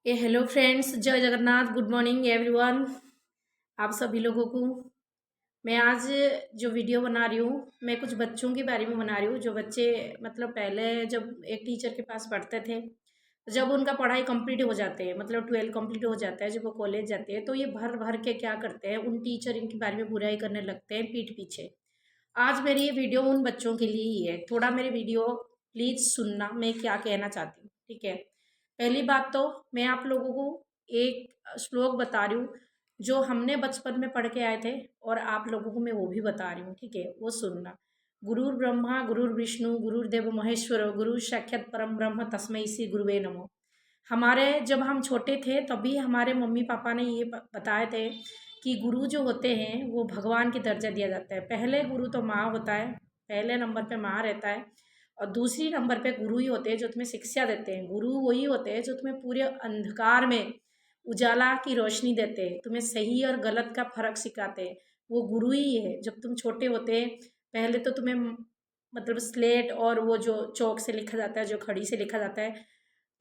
Hello friends, जय Jagannath. Good morning everyone. आप सभी लोगों को मैं आज जो वीडियो बना रही हूँ, मैं कुछ बच्चों के बारे में बना रही हूँ। जो बच्चे मतलब पहले जब एक टीचर के पास पढ़ते थे, जब उनका पढ़ाई कंप्लीट हो जाते हैं, मतलब 12 कंप्लीट हो जाता है, जब वो कॉलेज जाते हैं, तो ये भर भर के क्या करते हैं, उन टीचर के बारे में बुराई करने लगते हैं पीठ पीछे। आज मेरी ये वीडियो उन बच्चों के लिए ही है। थोड़ा मेरे वीडियो प्लीज सुनना, मैं क्या कहना चाहती हूँ, ठीक है। पहली बात तो मैं आप लोगों को एक श्लोक बता रही हूँ जो हमने बचपन में पढ़ के आए थे, और आप लोगों को मैं वो भी बता रही हूँ, ठीक है। वो सुनना। गुरुर ब्रह्मा गुरुर विष्णु गुरुर्देव महेश्वर गुरु साक्षात परम ब्रह्म तस्मै श्री गुरुवे नमो। हमारे जब हम छोटे थे तभी हमारे मम्मी पापा ने ये बताए थे कि गुरु जो होते हैं वो भगवान की दर्जा दिया जाता है। पहले गुरु तो माँ होता है, पहले नंबर पे माँ रहता है, और दूसरी नंबर पे गुरु ही होते हैं जो तुम्हें शिक्षा देते हैं। गुरु वही होते हैं जो तुम्हें पूरे अंधकार में उजाला की रोशनी देते हैं, तुम्हें सही और गलत का फर्क सिखाते हैं। वो गुरु ही है। जब तुम छोटे होते हैं, पहले तो तुम्हें मतलब स्लेट और वो जो चौक से लिखा जाता है, जो खड़ी से लिखा जाता है,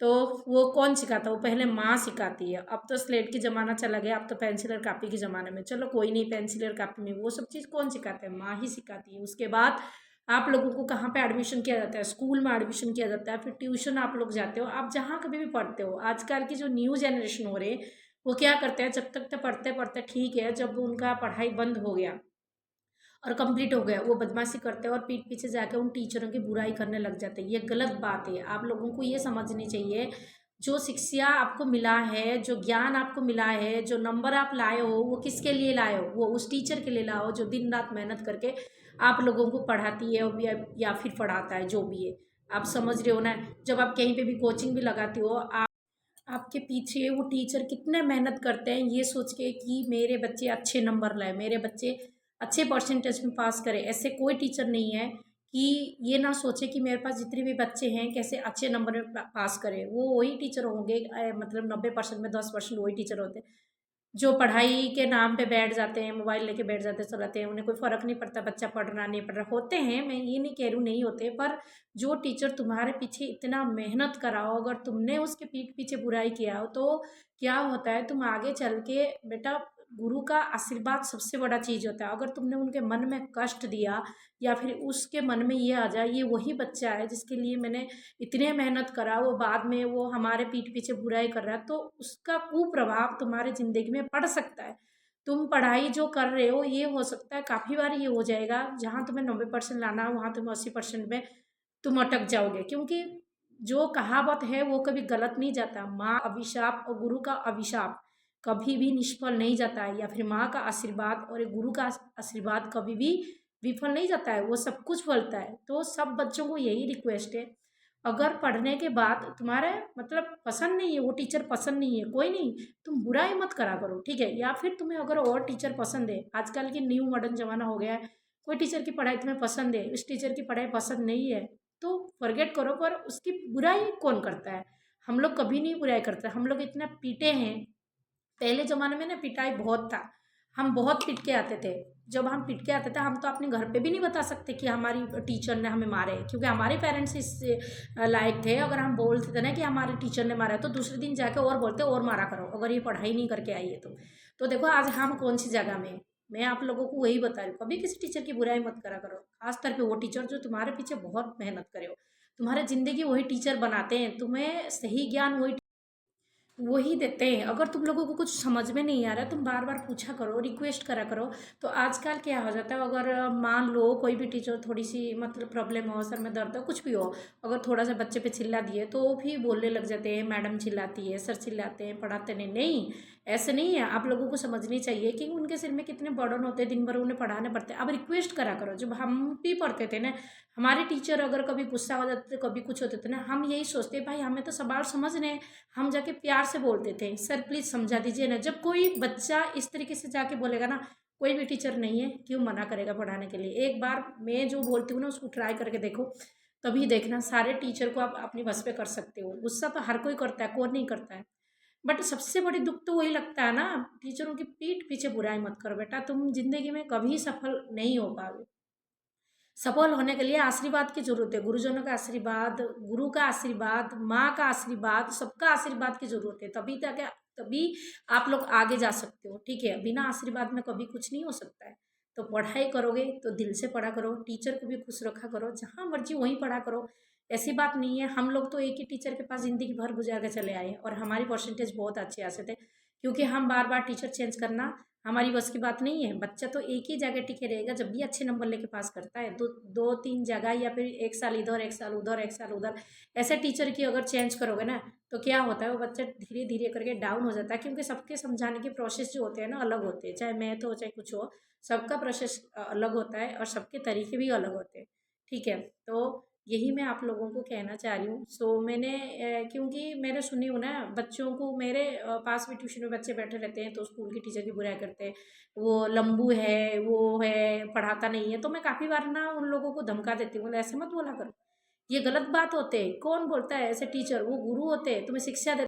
तो वो कौन सिखाता है? वो पहले माँ सिखाती है। अब तो स्लेट की ज़माना चला गया, अब तो पेंसिल और कापी के ज़माने में। चलो कोई नहीं, पेंसिल और कापी में वो सब चीज़ कौन सिखाता है? माँ ही सिखाती है। उसके बाद आप लोगों को कहाँ पे एडमिशन किया जाता है? स्कूल में एडमिशन किया जाता है, फिर ट्यूशन आप लोग जाते हो, आप जहाँ कभी भी पढ़ते हो। आजकल की जो न्यू जनरेशन हो रहे, वो क्या करते हैं, जब तक तो पढ़ते पढ़ते ठीक है, जब उनका पढ़ाई बंद हो गया और कंप्लीट हो गया, वो बदमाशी करते हैं और पीठ पीछे जाके उन टीचरों की बुराई करने लग जाते हैं। ये गलत बात है। आप लोगों को ये समझनी चाहिए, जो शिक्षा आपको मिला है, जो ज्ञान आपको मिला है, जो नंबर आप लाए हो, वो किसके लिए लाए हो? वो उस टीचर के लिए लाओ जो दिन रात मेहनत करके आप लोगों को पढ़ाती है, या फिर पढ़ाता है, जो भी है। आप समझ रहे हो ना? जब आप कहीं पे भी कोचिंग भी लगाती हो, आपके पीछे वो टीचर कितने मेहनत करते हैं ये सोच के कि मेरे बच्चे अच्छे नंबर लाए, मेरे बच्चे अच्छे परसेंटेज में पास करें। ऐसे कोई टीचर नहीं है कि ये ना सोचे कि मेरे पास जितने भी बच्चे हैं कैसे अच्छे नंबर में पास करें। वो वही टीचर होंगे, मतलब 90% में 10% वही टीचर होते हैं जो पढ़ाई के नाम पे बैठ जाते हैं, मोबाइल लेके बैठ जाते हैं, चलाते हैं। उन्हें कोई फ़र्क नहीं पड़ता बच्चा पढ़ रहा नहीं पढ़ रहा। होते हैं, मैं ये नहीं कह रही हूँ नहीं होते, पर जो टीचर तुम्हारे पीछे इतना मेहनत कराओ, अगर तुमने उसके पीठ पीछे बुराई किया हो, तो क्या होता है, तुम आगे चल के बेटा, गुरु का आशीर्वाद सबसे बड़ा चीज़ होता है। अगर तुमने उनके मन में कष्ट दिया, या फिर उसके मन में ये आ जाए ये वही बच्चा है जिसके लिए मैंने इतने मेहनत करा, वो बाद में वो हमारे पीठ पीछे बुराई कर रहा है, तो उसका कुप्रभाव तुम्हारे ज़िंदगी में पड़ सकता है। तुम पढ़ाई जो कर रहे हो, ये हो सकता है काफ़ी बार ये हो जाएगा, जहाँ तुम्हें 90% लाना है वहाँ तुम 80% में तुम अटक जाओगे। क्योंकि जो कहावत है वो कभी गलत नहीं जाता। माँ अभिशाप और गुरु का अभिशाप कभी भी निष्फल नहीं जाता है, या फिर माँ का आशीर्वाद और एक गुरु का आशीर्वाद कभी भी विफल नहीं जाता है, वो सब कुछ फलता है। तो सब बच्चों को यही रिक्वेस्ट है, अगर पढ़ने के बाद तुम्हारे मतलब पसंद नहीं है, वो टीचर पसंद नहीं है, कोई नहीं, तुम बुराई मत करा करो, ठीक है। या फिर तुम्हें अगर और टीचर पसंद है, आजकल की न्यू मॉडर्न जमाना हो गया है, कोई टीचर की पढ़ाई तुम्हें पसंद है, उस टीचर की पढ़ाई पसंद नहीं है, तो फॉरगेट करो। पर उसकी बुराई कौन करता है? हम लोग कभी नहीं बुराई करते। हम लोग इतना पीटे हैं, पहले ज़माने में ना पिटाई बहुत था। हम बहुत पिट के आते थे। जब हम पिट के आते थे, हम तो अपने घर पे भी नहीं बता सकते कि हमारी टीचर ने हमें मारे, क्योंकि हमारे पेरेंट्स इस लायक थे। अगर हम बोलते थे ना कि हमारे टीचर ने मारा है, तो दूसरे दिन जाके और बोलते और मारा करो, अगर ये पढ़ाई नहीं करके आई है तो देखो आज हम कौन सी जगह में हैं। मैं आप लोगों को वही बता रही हूँ, कभी किसी टीचर की बुराई मत करा करो, खासतौर पे वो टीचर जो तुम्हारे पीछे बहुत मेहनत करे हो। तुम्हारे ज़िंदगी वही टीचर बनाते हैं, तुम्हें सही ज्ञान वही देते हैं। अगर तुम लोगों को कुछ समझ में नहीं आ रहा, तुम बार बार पूछा करो, रिक्वेस्ट करा करो। तो आजकल क्या हो जाता है, अगर मान लो कोई भी टीचर थोड़ी सी मतलब प्रॉब्लम हो, सर में दर्द हो, कुछ भी हो, अगर थोड़ा सा बच्चे पे चिल्ला दिए तो वो भी बोलने लग जाते हैं, मैडम चिल्लाती है, सर चिल्लाते हैं, पढ़ाते नहीं। नहीं, ऐसे नहीं है। आप लोगों को समझनी चाहिए कि उनके सिर में कितने बर्डन होते हैं, दिन भर उन्हें पढ़ाने पड़ते हैं। अब रिक्वेस्ट करा करो। जब हम भी पढ़ते थे ना, हमारे टीचर अगर कभी गुस्सा हो जाते थे, कभी कुछ होते थे ना, हम यही सोचते भाई हमें तो सवाल समझ रहे हैं, हम जाके प्यार से बोलते थे, सर प्लीज़ समझा दीजिए ना। जब कोई बच्चा इस तरीके से जाके बोलेगा ना, कोई भी टीचर नहीं है क्यों मना करेगा पढ़ाने के लिए। एक बार मैं जो बोलती हूँ ना उसको ट्राई करके देखो, तभी देखना सारे टीचर को आप अपनी बस पे कर सकते हो। गुस्सा तो हर कोई करता है, कौन नहीं करता है। बट सबसे बड़ी दुख तो वही लगता है ना, टीचरों की पीठ पीछे बुराई मत करो बेटा, तुम जिंदगी में कभी सफल नहीं हो पाओगे। सफल होने के लिए आशीर्वाद की ज़रूरत है, गुरुजनों का आशीर्वाद, गुरु का आशीर्वाद, माँ का आशीर्वाद, सबका आशीर्वाद की ज़रूरत है। तभी आप लोग आगे जा सकते हो, ठीक है? बिना आशीर्वाद में कभी कुछ नहीं हो सकता है। तो पढ़ाई करोगे तो दिल से पढ़ा करो, टीचर को भी खुश रखा करो, जहाँ मर्जी वहीं पढ़ा करो। ऐसी बात नहीं है, हम लोग तो एक ही टीचर के पास ज़िंदगी भर गुजार के चले आए हैं और हमारी परसेंटेज बहुत अच्छे आते थे, क्योंकि हम बार-बार टीचर चेंज करना हमारी बस की बात नहीं है। बच्चा तो एक ही जगह टिके रहेगा जब भी अच्छे नंबर लेके पास करता है। तो 2-3 जगह या फिर 1 साल इधर, 1 साल उधर, 1 साल उधर, ऐसे टीचर की अगर चेंज करोगे ना, तो क्या होता है वो बच्चा धीरे-धीरे करके डाउन हो जाता है, क्योंकि सबके समझाने के प्रोसेस जो होते हैं ना अलग होते हैं। चाहे मैथ हो, चाहे कुछ हो, सबका प्रोसेस अलग होता है और सबके तरीके भी अलग होते हैं। ठीक है? तो यही मैं आप लोगों को कहना चाह रही हूँ। सो मैंने क्योंकि मैंने सुनी हूँ ना, बच्चों को मेरे पास में ट्यूशन में बच्चे बैठे रहते हैं तो स्कूल के टीचर की बुराई करते हैं, वो लंबू है, वो है, पढ़ाता नहीं है। तो मैं काफ़ी बार ना उन लोगों को धमका देती हूँ, बोले ऐसे मत बोला करो, ये गलत बात होते है। कौन बोलता है ऐसे टीचर? वो गुरु होते हैं, तुम्हें शिक्षा देते